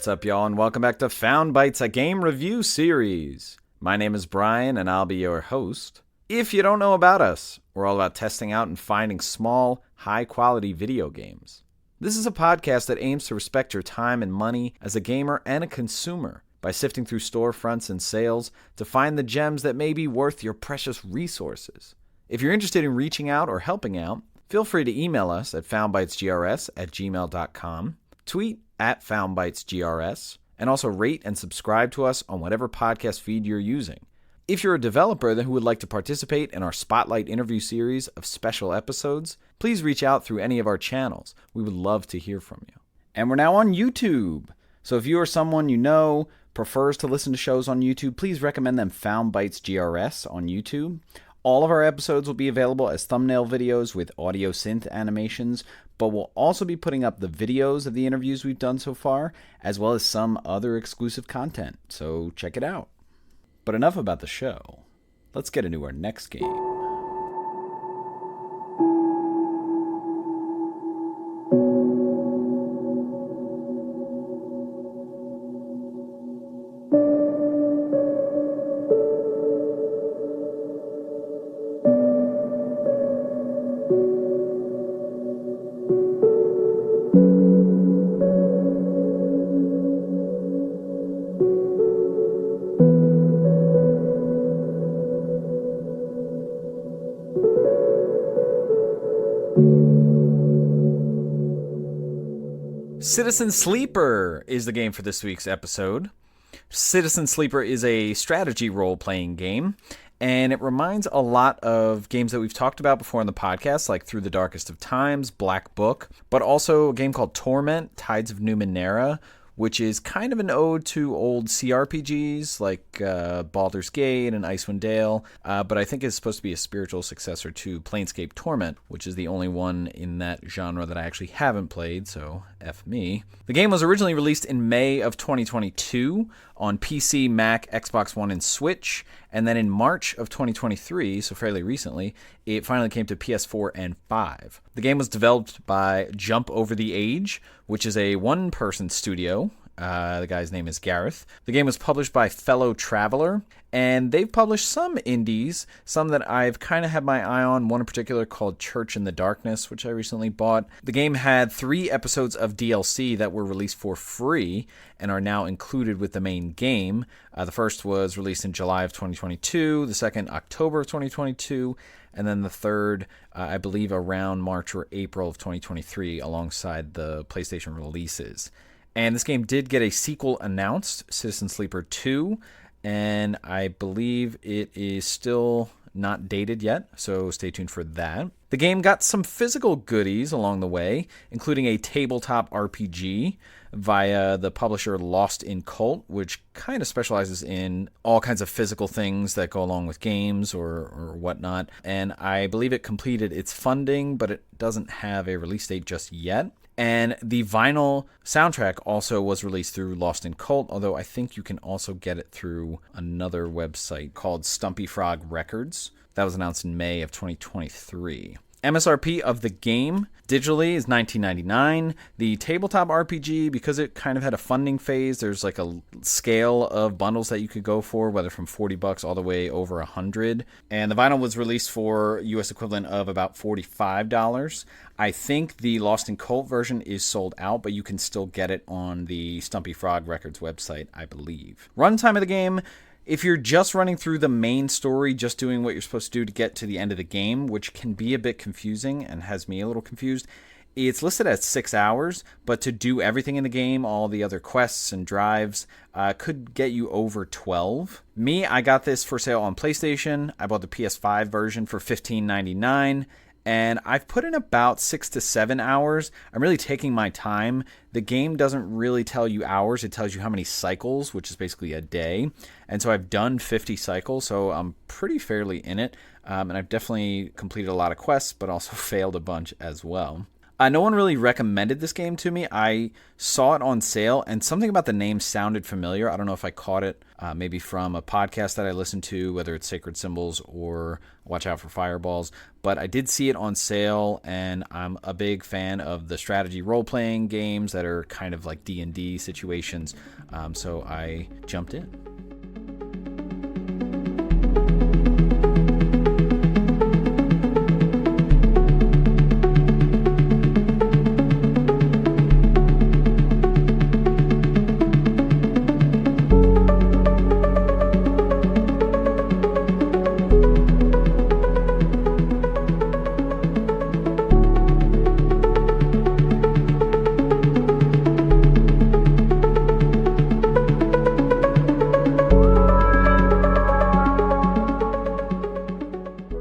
What's up, y'all, and welcome back to Found Bytes, a game review series. My name is Brian, and I'll be your host. If you don't know about us, we're all about testing out and finding small, high-quality video games. This is a podcast that aims to respect your time and money as a gamer and a consumer by sifting through storefronts and sales to find the gems that may be worth your precious resources. If you're interested in reaching out or helping out, feel free to email us at foundbytesgrs@gmail.com, tweet at foundbytesgrs, and also rate and subscribe to us on whatever podcast feed you're using. If you're a developer who would like to participate in our Spotlight interview series of special episodes, please reach out through any of our channels. We would love to hear from you. And we're now on YouTube. So if you or someone you know prefers to listen to shows on YouTube, please recommend them Found Bytes GRS on YouTube. All of our episodes will be available as thumbnail videos with audio synth animations, but we'll also be putting up the videos of the interviews we've done so far, as well as some other exclusive content, so check it out. But enough about the show. Let's get into our next game. Citizen Sleeper is the game for this week's episode. Citizen Sleeper is a strategy role-playing game, and it reminds a lot of games that we've talked about before on the podcast, like Through the Darkest of Times, Black Book, but also a game called Torment, Tides of Numenera, which is kind of an ode to old CRPGs like Baldur's Gate and Icewind Dale, but I think it's supposed to be a spiritual successor to Planescape Torment, which is the only one in that genre that I actually haven't played, so F me. The game was originally released in May of 2022 on PC, Mac, Xbox One, and Switch, and then in March of 2023, so fairly recently, it finally came to PS4 and 5. The game was developed by Jump Over the Age, which is a one-person studio. The guy's name is Gareth. The game was published by Fellow Traveler, and they've published some indies, some that I've kind of had my eye on, one in particular called Church in the Darkness, which I recently bought. The game had 3 episodes of DLC that were released for free and are now included with the main game. The first was released in July of 2022, the second October of 2022, and then the third, I believe, around March or April of 2023 alongside the PlayStation releases. And this game did get a sequel announced, Citizen Sleeper 2, and I believe it is still not dated yet, so stay tuned for that. The game got some physical goodies along the way, including a tabletop RPG via the publisher Lost in Cult, which kind of specializes in all kinds of physical things that go along with games or whatnot. And I believe it completed its funding, but it doesn't have a release date just yet. And the vinyl soundtrack also was released through Lost in Cult, although I think you can also get it through another website called Stumpy Frog Records. That was announced in May of 2023. MSRP of the game digitally is $19.99. The tabletop RPG, because it kind of had a funding phase, there's like a scale of bundles that you could go for, whether from $40 all the way over $100. And the vinyl was released for US equivalent of about $45. I think the Lost in Cult version is sold out, but you can still get it on the Stumpy Frog Records website, I believe. Runtime of the game, if you're just running through the main story, just doing what you're supposed to do to get to the end of the game, which can be a bit confusing and has me a little confused, it's listed at 6 hours, but to do everything in the game, all the other quests and drives, could get you over 12. Me, I got this for sale on PlayStation. I bought the PS5 version for $15.99. And I've put in about 6 to 7 hours. I'm really taking my time. The game doesn't really tell you hours. It tells you how many cycles, which is basically a day. And so I've done 50 cycles, so I'm pretty fairly in it. And I've definitely completed a lot of quests, but also failed a bunch as well. No one really recommended this game to me. I saw it on sale, and something about the name sounded familiar. I don't know if I caught it maybe from a podcast that I listened to, whether it's Sacred Symbols or Watch Out for Fireballs. But I did see it on sale, and I'm a big fan of the strategy role-playing games that are kind of like D&D situations. So I jumped in.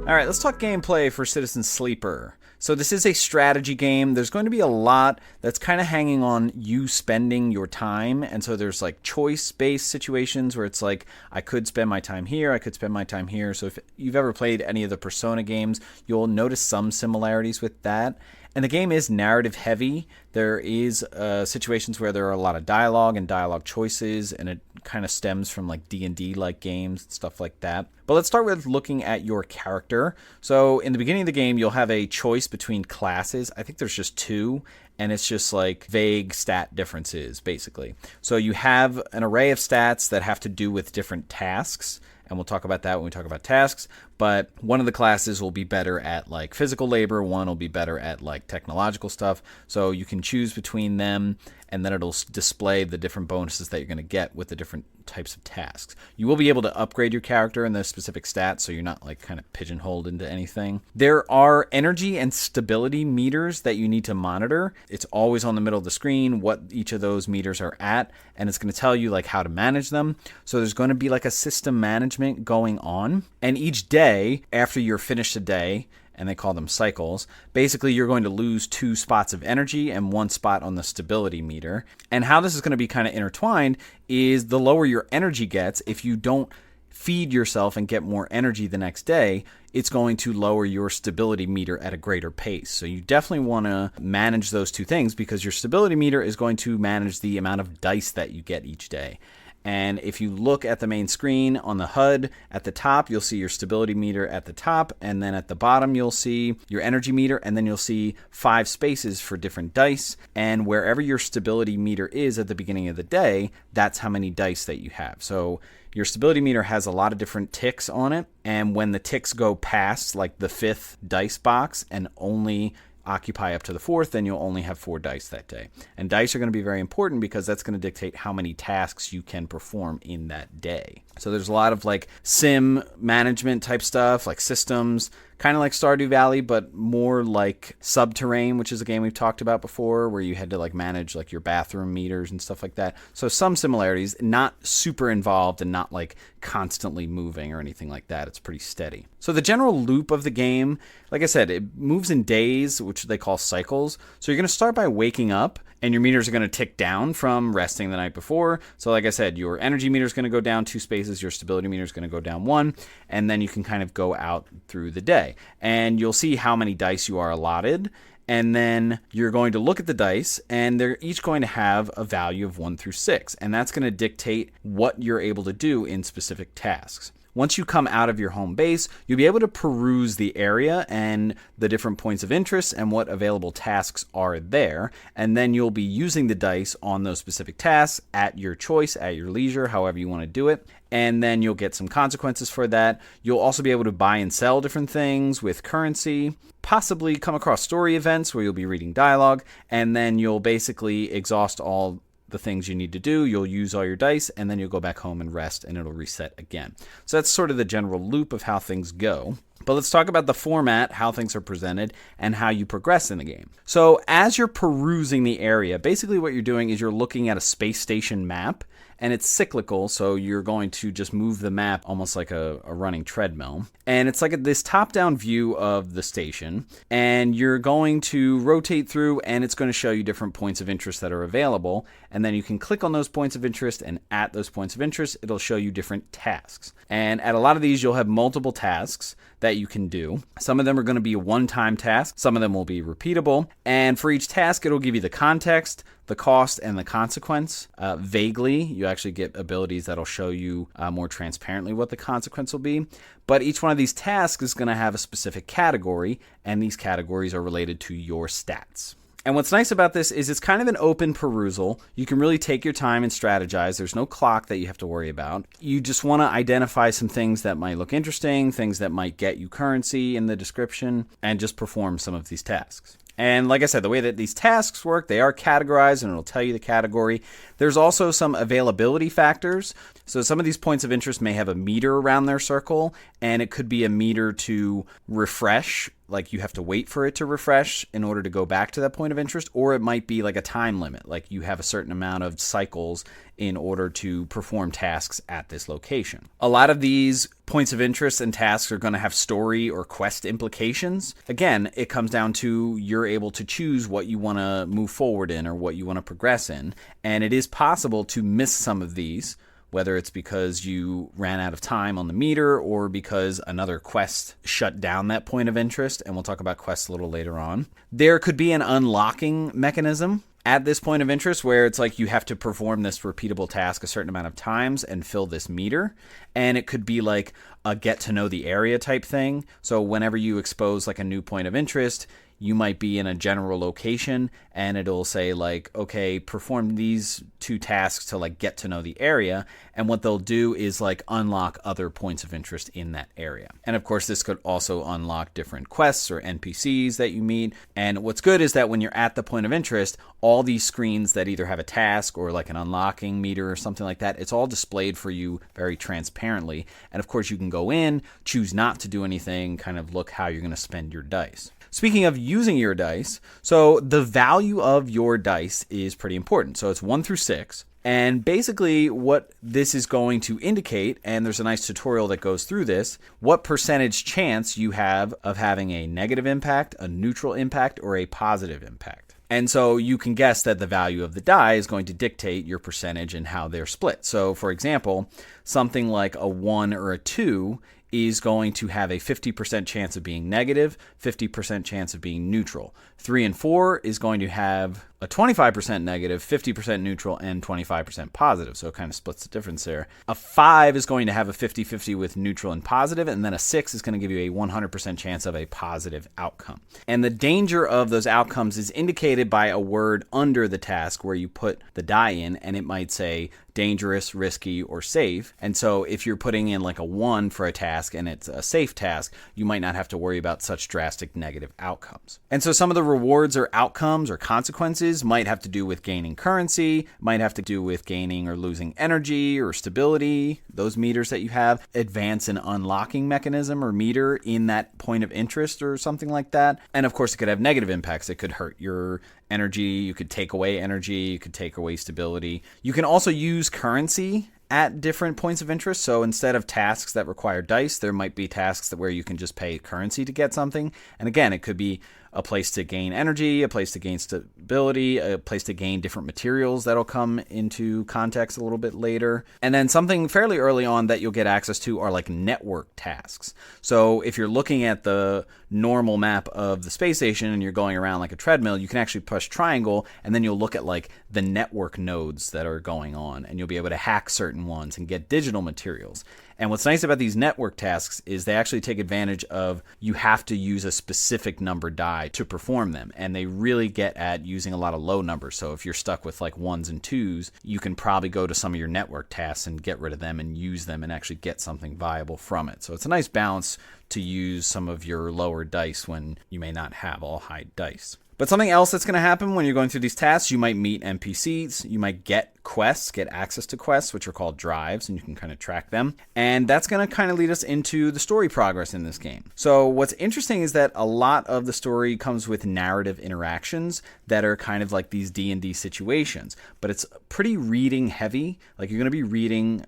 Alright, let's talk gameplay for Citizen Sleeper. So this is a strategy game. There's going to be a lot that's kind of hanging on you spending your time. And so there's like choice-based situations where it's like, I could spend my time here, I could spend my time here. So if you've ever played any of the Persona games, you'll notice some similarities with that. And the game is narrative heavy. There is situations where there are a lot of dialogue and dialogue choices, and it kind of stems from like D&D like games and stuff like that. But let's start with looking at your character. So in the beginning of the game, you'll have a choice between classes. I think there's just two, and it's just like vague stat differences, basically. So you have an array of stats that have to do with different tasks, and we'll talk about that when we talk about tasks. But one of the classes will be better at like physical labor, one will be better at like technological stuff. So you can choose between them, and then it'll display the different bonuses that you're going to get with the different types of tasks. You will be able to upgrade your character in those specific stats, so you're not like kind of pigeonholed into anything. There are energy and stability meters that you need to monitor. It's always on the middle of the screen what each of those meters are at, and it's going to tell you like how to manage them. So there's going to be like a system management going on, and each day after you're finished a day, and they call them cycles, basically you're going to lose 2 spots of energy and 1 spot on the stability meter. And how this is going to be kind of intertwined is the lower your energy gets, if you don't feed yourself and get more energy the next day, it's going to lower your stability meter at a greater pace. So you definitely want to manage those two things, because your stability meter is going to manage the amount of dice that you get each day. And if you look at the main screen on the HUD, at the top, you'll see your stability meter at the top. And then at the bottom, you'll see your energy meter. And then you'll see 5 spaces for different dice. And wherever your stability meter is at the beginning of the day, that's how many dice that you have. So your stability meter has a lot of different ticks on it. And when the ticks go past like the 5th dice box and only occupy up to the 4th, then you'll only have 4 dice that day. And dice are going to be very important because that's going to dictate how many tasks you can perform in that day. So there's a lot of like sim management type stuff, like systems, kind of like Stardew Valley, but more like Subterrane, which is a game we've talked about before, where you had to like manage like your bathroom meters and stuff like that. So some similarities, not super involved and not like constantly moving or anything like that. It's pretty steady. So the general loop of the game, like I said, it moves in days, which they call cycles. So you're going to start by waking up, and your meters are going to tick down from resting the night before. So like I said, your energy meter is going to go down 2 spaces, your stability meter is going to go down 1, and then you can kind of go out through the day. And you'll see how many dice you are allotted, and then you're going to look at the dice, and they're each going to have a value of 1 through 6, and that's going to dictate what you're able to do in specific tasks. Once you come out of your home base, you'll be able to peruse the area and the different points of interest and what available tasks are there. And then you'll be using the dice on those specific tasks at your choice, at your leisure, however you want to do it. And then you'll get some consequences for that. You'll also be able to buy and sell different things with currency, possibly come across story events where you'll be reading dialogue, and then you'll basically exhaust all the things you need to do. You'll use all your dice, and then you'll go back home and rest, and it'll reset again. So that's sort of the general loop of how things go. But let's talk about the format, how things are presented, and how you progress in the game. So as you're perusing the area, basically what you're doing is you're looking at a space station map, and it's cyclical, so you're going to just move the map almost like a running treadmill. And it's like this top-down view of the station, and you're going to rotate through, and it's going to show you different points of interest that are available, and then you can click on those points of interest, and at those points of interest, it'll show you different tasks. And at a lot of these, you'll have multiple tasks that you can do. Some of them are going to be a one-time task. Some of them will be repeatable. And for each task, it'll give you the context, the cost, and the consequence. Vaguely, you actually get abilities that'll show you more transparently what the consequence will be. But each one of these tasks is going to have a specific category, and these categories are related to your stats. And what's nice about this is it's kind of an open perusal. You can really take your time and strategize. There's no clock that you have to worry about. You just want to identify some things that might look interesting, things that might get you currency in the description, and just perform some of these tasks. And like I said, the way that these tasks work, they are categorized and it'll tell you the category. There's also some availability factors. So some of these points of interest may have a meter around their circle, and it could be a meter to refresh, like you have to wait for it to refresh in order to go back to that point of interest, or it might be like a time limit, like you have a certain amount of cycles in order to perform tasks at this location. A lot of these points of interest and tasks are going to have story or quest implications. Again, it comes down to you're able to choose what you want to move forward in or what you want to progress in, and it is possible to miss some of these, whether it's because you ran out of time on the meter or because another quest shut down that point of interest, and we'll talk about quests a little later on. There could be an unlocking mechanism at this point of interest where it's like you have to perform this repeatable task a certain amount of times and fill this meter, and it could be like a get to know the area type thing. So whenever you expose like a new point of interest, you might be in a general location and it'll say like, okay, perform these 2 tasks to like get to know the area. And what they'll do is like unlock other points of interest in that area. And of course, this could also unlock different quests or NPCs that you meet. And what's good is that when you're at the point of interest, all these screens that either have a task or like an unlocking meter or something like that, it's all displayed for you very transparently. And of course, you can go in, choose not to do anything, kind of look how you're going to spend your dice. Speaking of using your dice, so the value of your dice is pretty important. So it's 1 through 6. And basically what this is going to indicate, and there's a nice tutorial that goes through this, what percentage chance you have of having a negative impact, a neutral impact, or a positive impact. And so you can guess that the value of the die is going to dictate your percentage and how they're split. So for example, something like a 1 or a 2 is going to have a 50% chance of being negative, 50% chance of being neutral. 3 and 4 is going to have a 25% negative, 50% neutral, and 25% positive. So it kind of splits the difference there. A 5 is going to have a 50-50 with neutral and positive, and then a 6 is going to give you a 100% chance of a positive outcome. And the danger of those outcomes is indicated by a word under the task where you put the die in, and it might say dangerous, risky, or safe. And so if you're putting in like a 1 for a task and it's a safe task, you might not have to worry about such drastic negative outcomes. And so some of the rewards or outcomes or consequences might have to do with gaining currency, might have to do with gaining or losing energy or stability, those meters that you have, advance an unlocking mechanism or meter in that point of interest or something like that. And of course, it could have negative impacts. It could hurt your energy, you could take away energy, you could take away stability. You can also use currency at different points of interest. So instead of tasks that require dice, there might be tasks where you can just pay currency to get something. And again, it could be a place to gain energy, a place to gain stability, a place to gain different materials that'll come into context a little bit later. And then something fairly early on that you'll get access to are like network tasks. So if you're looking at the normal map of the space station and you're going around like a treadmill, you can actually push triangle and then you'll look at like the network nodes that are going on, and you'll be able to hack certain ones and get digital materials. And what's nice about these network tasks is they actually take advantage of you have to use a specific number die to perform them. And they really get at using a lot of low numbers. So if you're stuck with like 1s and 2s, you can probably go to some of your network tasks and get rid of them and use them and actually get something viable from it. So it's a nice balance to use some of your lower dice when you may not have all high dice. But something else that's going to happen when you're going through these tasks, you might meet NPCs, you might get quests, get access to quests, which are called drives, and you can kind of track them. And that's going to kind of lead us into the story progress in this game. So what's interesting is that a lot of the story comes with narrative interactions that are kind of like these D&D situations, but it's pretty reading heavy. Like you're going to be reading,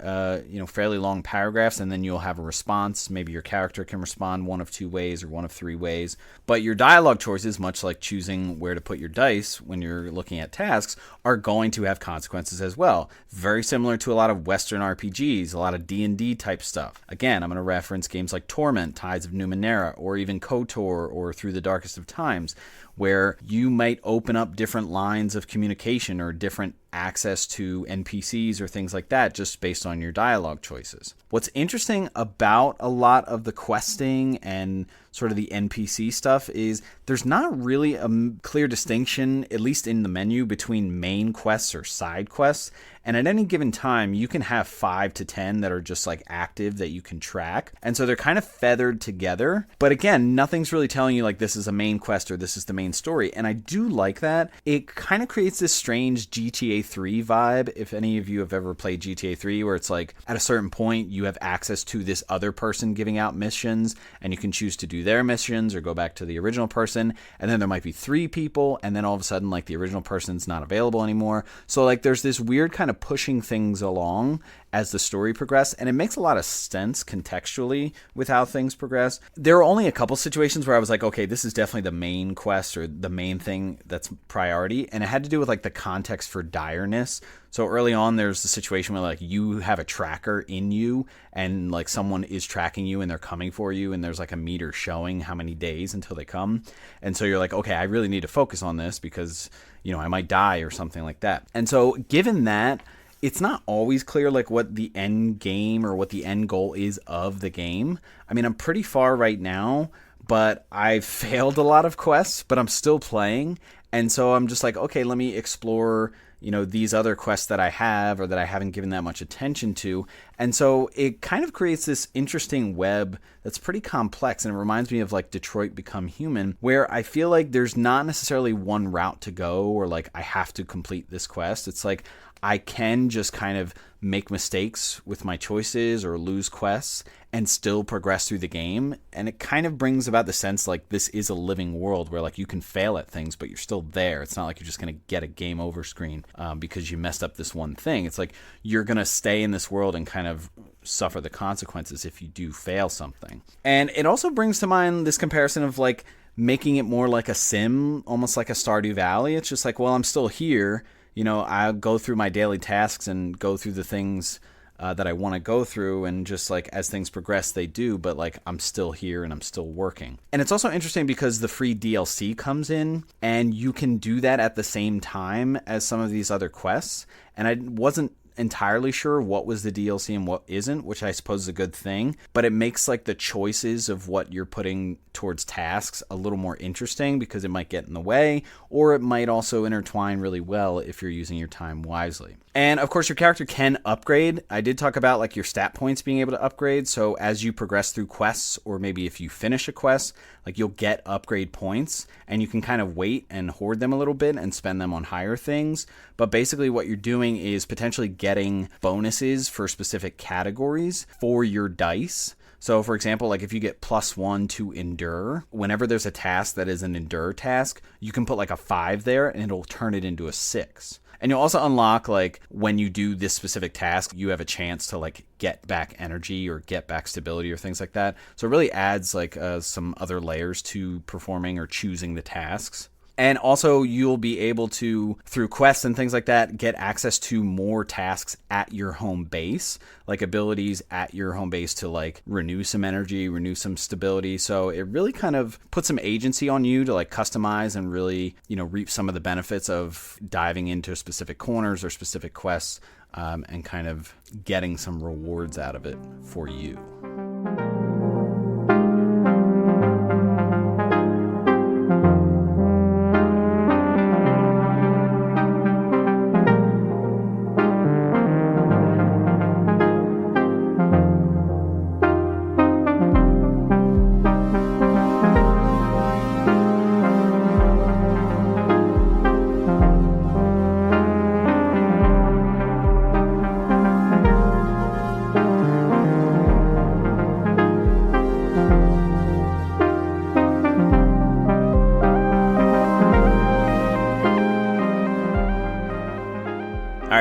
fairly long paragraphs, and then you'll have a response. Maybe your character can respond one of 2 ways or one of 3 ways. But your dialogue choices, much like choosing where to put your dice when you're looking at tasks, are going to have consequences as well. Very similar to a lot of Western RPGs, a lot of D&D type stuff. Again, I'm going to reference games like Torment, Tides of Numenera, or even KOTOR or Through the Darkest of Times, where you might open up different lines of communication or different access to NPCs or things like that just based on your dialogue choices. What's interesting about a lot of the questing and sort of the NPC stuff is there's not really a clear distinction, at least in the menu, between main quests or side quests. And at any given time, you can have 5 to 10 that are just like active that you can track. And so they're kind of feathered together. But again, nothing's really telling you like this is a main quest or this is the main story. And I do like that. It kind of creates this strange GTA 3 vibe. If any of you have ever played GTA 3, where it's like at a certain point, you have access to this other person giving out missions, and you can choose to do their missions or go back to the original person. And then there might be 3 people, and then all of a sudden, like the original person's not available anymore. So like there's this weird kind of pushing things along as the story progresses, and it makes a lot of sense contextually with how things progress. There are only a couple situations where I was like, okay, this is definitely the main quest or the main thing that's priority, and it had to do with like the context for direness. So early on, there's the situation where like you have a tracker in you, and like someone is tracking you and they're coming for you, and there's like a meter showing how many days until they come. And so you're like, okay, I really need to focus on this because, I might die or something like that. And so given that, it's not always clear like what the end game or what the end goal is of the game. I mean, I'm pretty far right now, but I've failed a lot of quests, but I'm still playing. And so I'm just like, okay, let me explore, these other quests that I have or that I haven't given that much attention to. And so it kind of creates this interesting web that's pretty complex. And it reminds me of like Detroit Become Human, where I feel like there's not necessarily one route to go or like I have to complete this quest. It's like I can just kind of make mistakes with my choices or lose quests and still progress through the game. And it kind of brings about the sense like this is a living world where like you can fail at things, but you're still there. It's not like you're just going to get a game over screen because you messed up this one thing. It's like you're going to stay in this world and kind of suffer the consequences if you do fail something. And it also brings to mind this comparison of like making it more like a sim, almost like a Stardew Valley. It's just like, well, I'm still here. I'll go through my daily tasks and go through the things that I want to go through, and just like as things progress, they do, but like I'm still here and I'm still working. And it's also interesting because the free DLC comes in and you can do that at the same time as some of these other quests. And I wasn't entirely sure what was the DLC and what isn't, which I suppose is a good thing, but it makes like the choices of what you're putting towards tasks a little more interesting because it might get in the way, or it might also intertwine really well if you're using your time wisely. And of course your character can upgrade. I did talk about like your stat points being able to upgrade. So as you progress through quests, or maybe if you finish a quest, like you'll get upgrade points, and you can kind of wait and hoard them a little bit and spend them on higher things. But basically what you're doing is potentially getting bonuses for specific categories for your dice. So for example, like if you get +1 to endure, whenever there's a task that is an endure task, you can put like a 5 there and it'll turn it into a 6. And you'll also unlock, like, when you do this specific task, you have a chance to, like, get back energy or get back stability or things like that. So it really adds, like, some other layers to performing or choosing the tasks. And also you'll be able to, through quests and things like that, get access to more tasks at your home base, like abilities at your home base to like renew some energy, renew some stability. So it really kind of puts some agency on you to like customize and really, reap some of the benefits of diving into specific corners or specific quests and kind of getting some rewards out of it for you.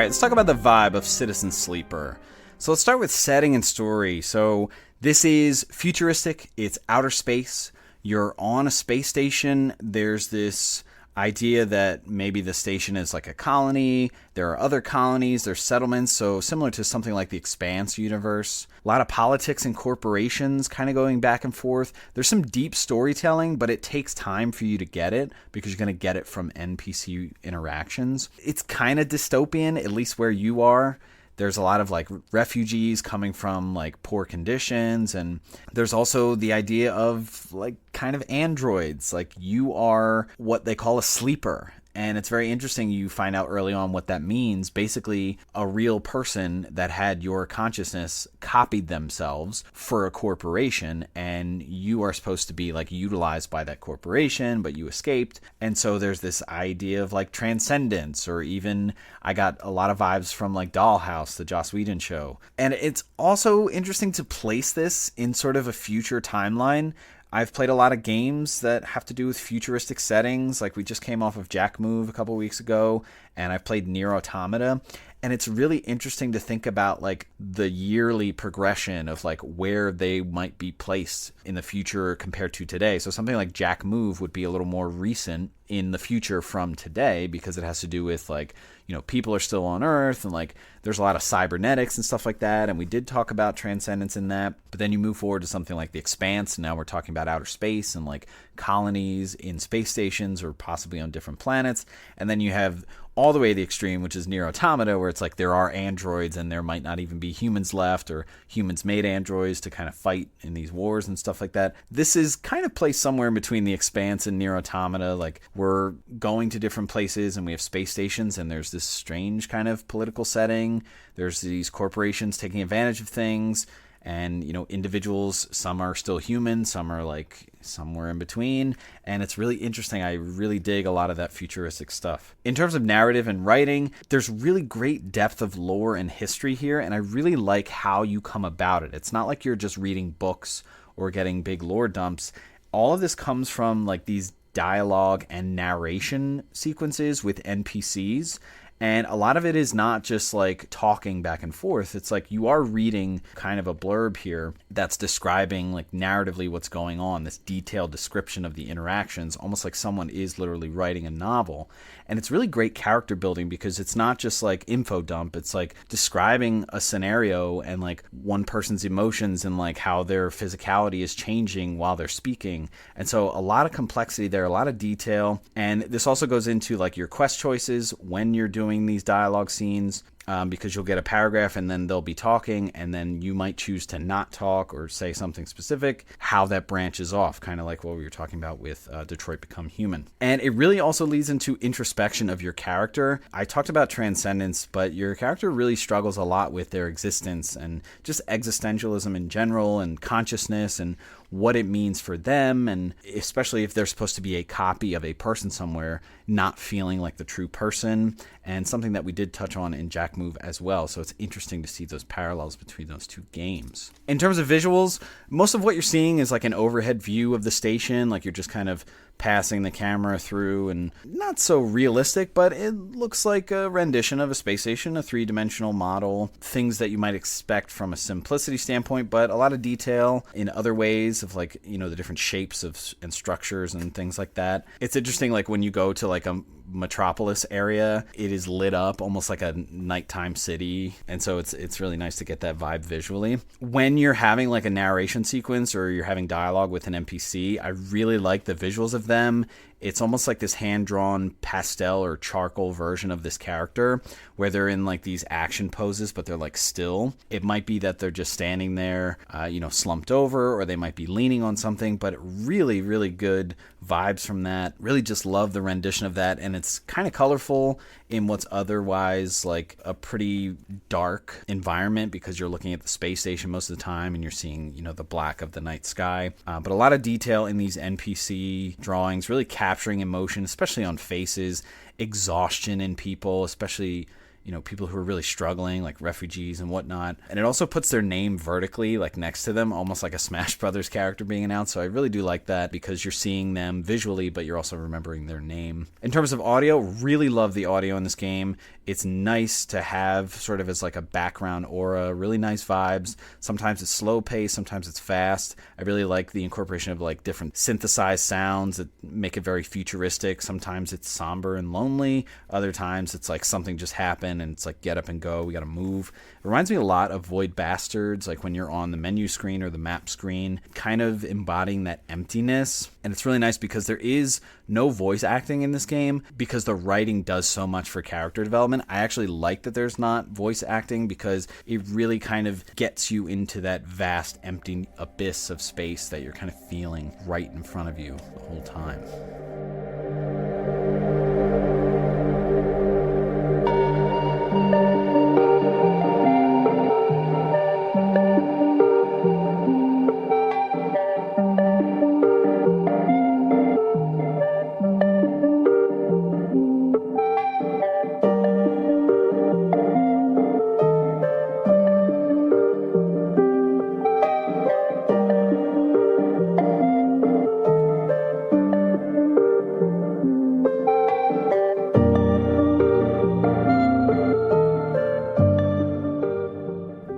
let's talk about the vibe of Citizen Sleeper. So let's start with setting and story. So this is futuristic, it's outer space, you're on a space station, there's this idea that maybe the station is like a colony, there are other colonies, there's settlements, so similar to something like the Expanse universe. A lot of politics and corporations kind of going back and forth. There's some deep storytelling, but it takes time for you to get it because you're going to get it from NPC interactions. It's kind of dystopian, at least where you are. There's a lot of like refugees coming from like poor conditions, and there's also the idea of like kind of androids. Like you are what they call a sleeper. And it's very interesting. You find out early on what that means. Basically, a real person that had your consciousness copied themselves for a corporation, and you are supposed to be like utilized by that corporation, but you escaped. And so there's this idea of like transcendence, or even I got a lot of vibes from like Dollhouse, the Joss Whedon show. And it's also interesting to place this in sort of a future timeline. I've played a lot of games that have to do with futuristic settings. Like we just came off of Jack Move a couple weeks ago, and I've played Nier Automata. And it's really interesting to think about like the yearly progression of like where they might be placed in the future compared to today. So something like Jack Move would be a little more recent in the future from today because it has to do with like, you know, people are still on Earth and like there's a lot of cybernetics and stuff like that. And we did talk about transcendence in that. But then you move forward to something like the Expanse. And now we're talking about outer space and like colonies in space stations or possibly on different planets. And then you have all the way to the extreme, which is Nier Automata, where it's like there are androids and there might not even be humans left, or humans made androids to kind of fight in these wars and stuff like that. This is kind of placed somewhere in between the Expanse and Nier Automata. Like we're going to different places and we have space stations and there's this strange kind of political setting. There's these corporations taking advantage of things. And, you know, individuals, some are still human, some are like somewhere in between. And it's really interesting. I really dig a lot of that futuristic stuff. In terms of narrative and writing, there's really great depth of lore and history here. And I really like how you come about it. It's not like you're just reading books or getting big lore dumps. All of this comes from like these dialogue and narration sequences with NPCs. And a lot of it is not just like talking back and forth. It's like you are reading kind of a blurb here that's describing like narratively what's going on, this detailed description of the interactions, almost like someone is literally writing a novel. And it's really great character building because it's not just like info dump. It's like describing a scenario and like one person's emotions and like how their physicality is changing while they're speaking. And so a lot of complexity there, a lot of detail. And this also goes into like your quest choices when you're doing these dialogue scenes, because you'll get a paragraph and then they'll be talking and then you might choose to not talk or say something specific, how that branches off, kind of like what we were talking about with Detroit Become Human. And it really also leads into introspection of your character. I talked about transcendence, but your character really struggles a lot with their existence and just existentialism in general and consciousness and what it means for them, and especially if they're supposed to be a copy of a person somewhere, not feeling like the true person, and something that we did touch on in Jack Move as well. So it's interesting to see those parallels between those two games. In terms of visuals, most of what you're seeing is like an overhead view of the station, like you're just kind of passing the camera through, and not so realistic, but it looks like a rendition of a space station, a three-dimensional model, things that you might expect from a simplicity standpoint, but a lot of detail in other ways of like, you know, the different shapes of and structures and things like that. It's interesting, like when you go to like a metropolis area, it is lit up almost like a nighttime city, and so it's really nice to get that vibe visually. When you're having like a narration sequence or you're having dialogue with an NPC, I really like the visuals of them. It's almost like this hand-drawn pastel or charcoal version of this character where they're in like these action poses, but they're like still. It might be that they're just standing there, slumped over, or they might be leaning on something, but really, really good vibes from that. Really just love the rendition of that, and it's kind of colorful in what's otherwise like a pretty dark environment because you're looking at the space station most of the time and you're seeing, you know, the black of the night sky. But a lot of detail in these NPC drawings, really capturing emotion, especially on faces, exhaustion in people, especially, people who are really struggling, like refugees and whatnot. And it also puts their name vertically, like next to them, almost like a Smash Brothers character being announced. So I really do like that because you're seeing them visually, but you're also remembering their name. In terms of audio, really love the audio in this game. It's nice to have sort of as like a background aura, really nice vibes. Sometimes it's slow paced, sometimes it's fast. I really like the incorporation of like different synthesized sounds that make it very futuristic. Sometimes it's somber and lonely. Other times it's like something just happened and it's like get up and go, we gotta move. It reminds me a lot of Void Bastards, like when you're on the menu screen or the map screen, kind of embodying that emptiness. And it's really nice because there is no voice acting in this game because the writing does so much for character development. I actually like that there's not voice acting because it really kind of gets you into that vast empty abyss of space that you're kind of feeling right in front of you the whole time.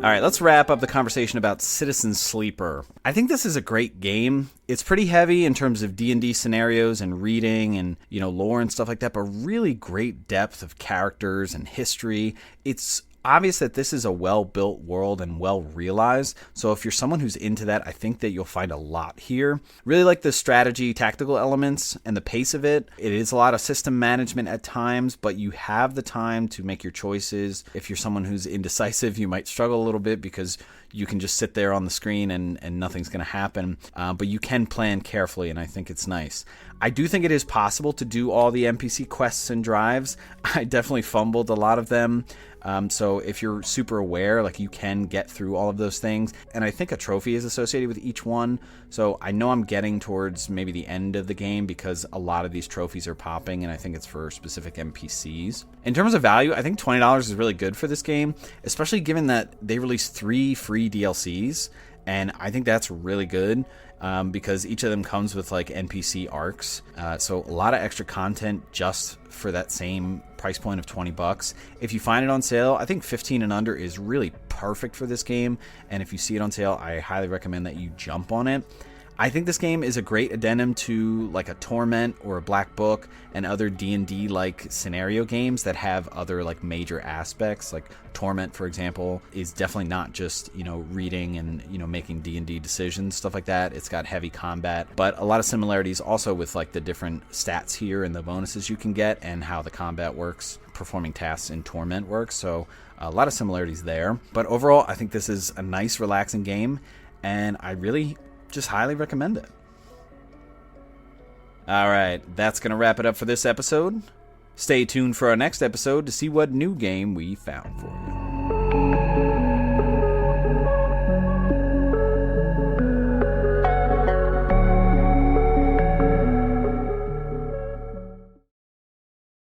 All right, let's wrap up the conversation about Citizen Sleeper. I think this is a great game. It's pretty heavy in terms of D&D scenarios and reading and, lore and stuff like that, but really great depth of characters and history. It's obvious that this is a well-built world and well-realized, so if you're someone who's into that, I think that you'll find a lot here. Really like the strategy, tactical elements, and the pace of it. It is a lot of system management at times, but you have the time to make your choices. If you're someone who's indecisive, you might struggle a little bit because you can just sit there on the screen and nothing's going to happen, but you can plan carefully, and I think it's nice. I do think it is possible to do all the NPC quests and drives. I definitely fumbled a lot of them. So if you're super aware, like you can get through all of those things. And I think a trophy is associated with each one. So I know I'm getting towards maybe the end of the game because a lot of these trophies are popping and I think it's for specific NPCs. In terms of value, I think $20 is really good for this game, especially given that they released 3 free DLCs. And I think that's really good. Because each of them comes with like NPC arcs. So a lot of extra content just for that same price point of $20. If you find it on sale, I think 15 and under is really perfect for this game. And if you see it on sale, I highly recommend that you jump on it. I think this game is a great addendum to like a Torment or a Black Book and other D&D like scenario games that have other like major aspects. Like Torment, for example, is definitely not just, reading and, making D&D decisions, stuff like that. It's got heavy combat, but a lot of similarities also with like the different stats here and the bonuses you can get and how the combat works, performing tasks in Torment works. So a lot of similarities there. But overall, I think this is a nice, relaxing game, and I really just highly recommend it. All right, that's going to wrap it up for this episode. Stay tuned for our next episode to see what new game we found for you.